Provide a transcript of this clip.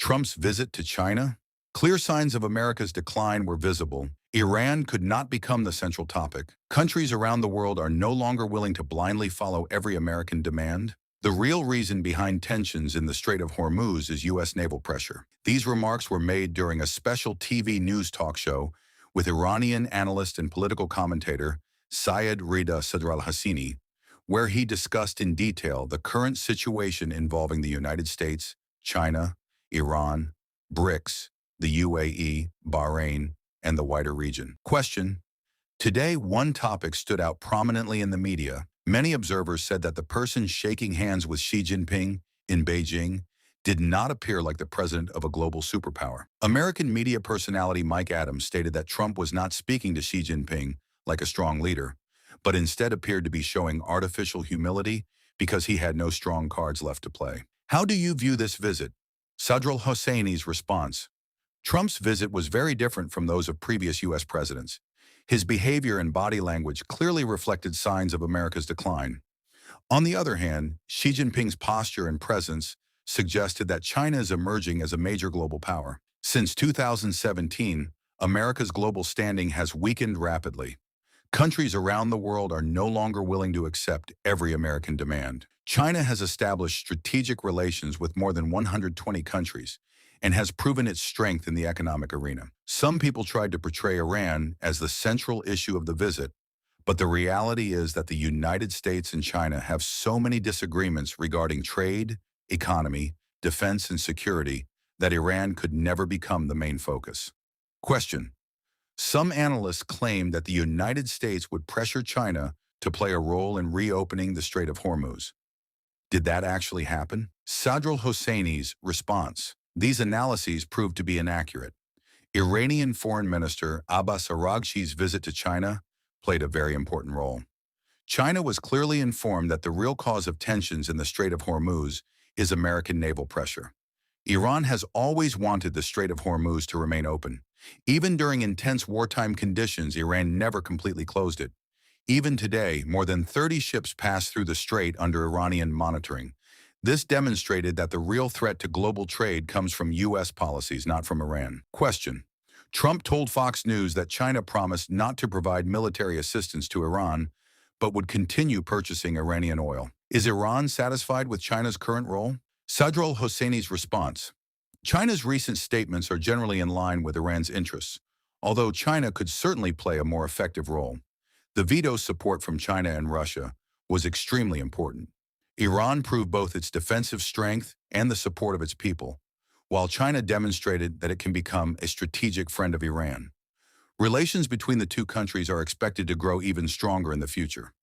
Trump's visit to China? Clear signs of America's decline were visible. Iran could not become the central topic. Countries around the world are no longer willing to blindly follow every American demand. The real reason behind tensions in the Strait of Hormuz is U.S. naval pressure. These remarks were made during a special TV news talk show with Iranian analyst and political commentator Syed Reza Sadrolhosseini, where he discussed in detail the current situation involving the United States, China, Iran, BRICS, the UAE, Bahrain, and the wider region. Question: today, one topic stood out prominently in the media. Many observers said that the person shaking hands with Xi Jinping in Beijing did not appear like the president of a global superpower. American media personality Mike Adams stated that Trump was not speaking to Xi Jinping like a strong leader, but instead appeared to be showing artificial humility because he had no strong cards left to play. How do you view this visit? Sadrolhosseini's response: Trump's visit was very different from those of previous U.S. presidents. His behavior and body language clearly reflected signs of America's decline. On the other hand, Xi Jinping's posture and presence suggested that China is emerging as a major global power. Since 2017, America's global standing has weakened rapidly. Countries around the world are no longer willing to accept every American demand. China has established strategic relations with more than 120 countries and has proven its strength in the economic arena. Some people tried to portray Iran as the central issue of the visit, but the reality is that the United States and China have so many disagreements regarding trade, economy, defense, and security that Iran could never become the main focus. Question: some analysts claim that the United States would pressure China to play a role in reopening the Strait of Hormuz. Did that actually happen? Sadrolhosseini's response: these analyses proved to be inaccurate. Iranian Foreign Minister Abbas Araghchi's visit to China played a very important role. China was clearly informed that the real cause of tensions in the Strait of Hormuz is American naval pressure. Iran has always wanted the Strait of Hormuz to remain open. Even during intense wartime conditions, Iran never completely closed it. Even today, more than 30 ships pass through the strait under Iranian monitoring. This demonstrated that the real threat to global trade comes from U.S. policies, not from Iran. Question: Trump told Fox News that China promised not to provide military assistance to Iran, but would continue purchasing Iranian oil. Is Iran satisfied with China's current role? Sadrolhosseini's response: China's recent statements are generally in line with Iran's interests, although China could certainly play a more effective role. The veto support from China and Russia was extremely important. Iran proved both its defensive strength and the support of its people, while China demonstrated that it can become a strategic friend of Iran. Relations between the two countries are expected to grow even stronger in the future.